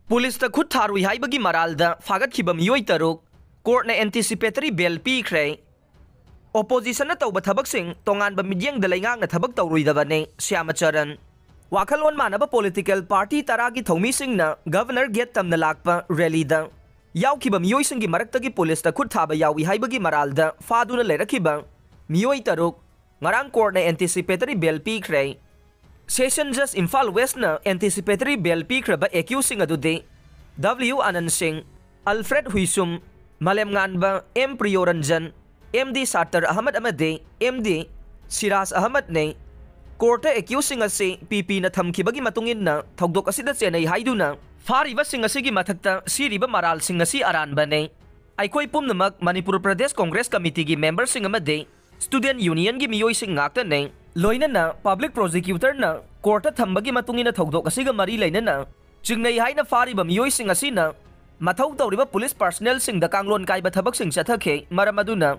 police खुद थारुई हाइबगी मरालदा फागतखिबा मियोई तरुक कोर्ट ने एंटीसिपेटरी बेल पीख्रे ओपोजिशन तौब थबकसिंग तोंगानबा मिडियंग लेंगांग थबक तौरुइदबने श्यामचरण वाखलोन मानब पॉलिटिकल पार्टी तरागी थौमीसिंगना गवर्नर गेट तमना लाकपा रैलीदा याउखिबा मियोइसिंगी मरक्तगी पुलिस खुद थाबा यावी हाइबगी मरालदा फादुना लेरखिबा मियोई तरुक ngarang court ने एंटीसिपेटरी बेल पीख्रे सेशन जस्ट इम्फाल वेस्ट न एंटीसिपेटरी बेल पीख्रबा एक्यूसिंग अदुदे W आनंद सिंह अल्फ्रेड हुइसुम मलेम nganba M प्रियोरंजन MD Sattar Ahmed अमदे MD सिराज अहमद ने कोर्ट एक्यूसिंग असे PP न थमखिबगी मतुंगिन न थौदोक असिदा चेनई हाइदुना फारिबा सिंग असिगी मथक्ता सिरिबा मराल सिंग असि अरानबने आइखोई पुमनमक मणिपुर प्रदेश कांग्रेस कमिटी की मेंबर सिंग अमदे स्टूडेंट यूनियन की मियोई सिंग ngakta लोइनना पब्लिक प्रोसिक्यूटर न कोर्ट थम्बगी मतुंगिना थौदोक असिगा मरी लेनना चिंगनै हाइना फारिबा मियोई सिंग असिना मथौ तौरिबा पुलिस पर्सनल सिंग द कांगलोन काइबा थबक सिंग चथखे मरम अदुना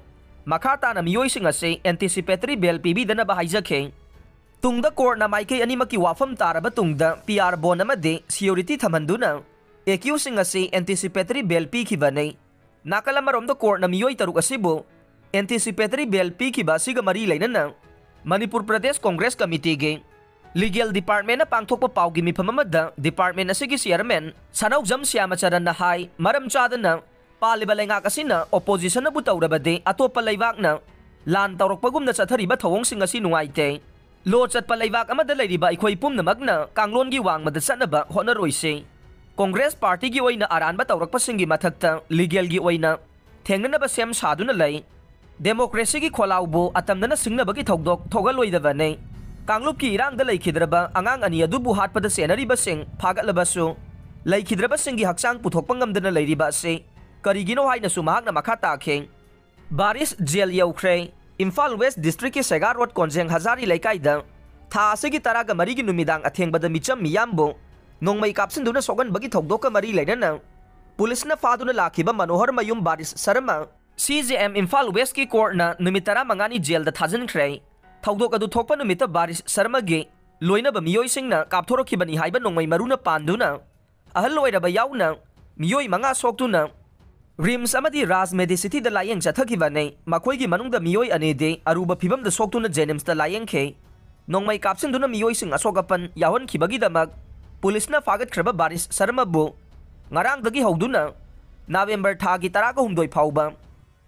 मखा ताना मियोई सिंग असे एंटीसिपेटरी बेल पीबीदना बाहाइजखे तुंगदा कोर्ट ना माइके अनिमकी वाफम तारबा तुंगदा PR बोन अमदे सिक्योरिटी थमंदुना एक्यू सिंग असे एंटीसिपेटरी बेल पीखिबने नाकल अमरोम द कोर्ट ना मियोई तरुक असिबो एंटीसिपेटरी बेल पीखिबा असिगा मरी लेनना मणिपुर प्रदेश कांग्रेस कमिटी के लीगल डिपार्टमेंट पांथोप पाउगी मिफम डिपार्टमेंट असिगी चेयरमैन सनौजम श्यामचरण हाई मरम चादना पालिबा लेंगाक असिना ओपोजिशन बु तौरबदे अतोप लेबाकना लान तौरकपगुमना चथरिबा थवोंगसिंग असि नुंगाइते लो चटपा लेबाक अमदा लेरिबा अखोई पुमनमकना कांगलोनगी वांगमदा चनबा होनरोइसे कांग्रेस पार्टी की ओइना अरानबा तौरकपसिंगी मथक्ता लीगल की ओइना थेंगनबा सेम सादुना लई डेमोक्रेसी की खोलाउबो अतमदना सिंगनबगी थौदोक थोगलोइदबने कांगलुप की इरांगदा लेखिद्रबा अंगांग अनि अदुबु हाटपदा सेनरिबसिंग फागतलबसु लेखिद्रबसिंगी हक्चांग पुथोकपा ngamdana लेरिबा से करिगिनो हाइनसु महाकना मखा ताखे बारिश जेल यौख्रे इम्फाल वेस्ट डिस्ट्रिक्ट के सेगा रोड कोंजेंग हजारी लेकाइदा था असेगी तरागा मरीगी नुमिदांग अथेंगबदा मिचम मियामबो नोंगमै कापसिनदुना सोगनबगी थौदोक मरी लेनना पुलिसना फादुना लाखिबा मनोहर मयुम बारिश शर्मा CJM इम्फाल वेस्ट की कोर्ट ना नुमित 15 जेल दा थाजनख्रे थौदोक अदु थोकपा नुमित बारिश शर्मा गे लोइनबा मियोइसिंगना कापथोरखिबनी हाइबा नोंमै मरुना पांदुना अहल लोइरबा याउना मियोइ मंगा सोक्तुना रिम्स अमदी राज मेडिसिटी दा लायेंग चथखिबने मखोइगी मनुंगदा मियोइ अनेदे अरुबा फिबम दा सोक्तुना जेनिम्स दा लायेंखे नोंमै कापसिनदुना मियोइसिंग असोगपन यावनखिबगीदमक पुलिसना फागतख्रबा बारिश शर्मा बु ngarangdagi howduna November thagi 12 फाउबा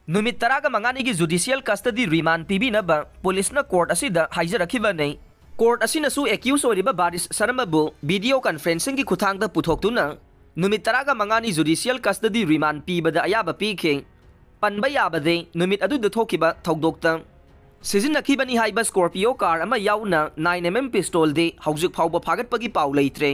नुमित 15 की जुडिशियल कस्टडी रिमांड पीबीनबा पुलिसना कोर्ट असिदा हाइजरखिबने कोर्ट असिनसु एक्यूज ओरिबा बारिश शर्माबु वीडियो कॉन्फ्रेंसिंग की खुथांगदा पुथोक्तुना नुमित 15 की जुडिशियल कस्टडी रिमांड पीबदा अयाबा पीखे पनबा याबदे नुमित अदुदा थोकिबा थौदोक्ता सिजिनखिबनी हाइबा स्कॉर्पियो कार अमा याउना 9mm पिस्तौल दे हौजिक फाउबा फागतपगी पाउ लेत्रे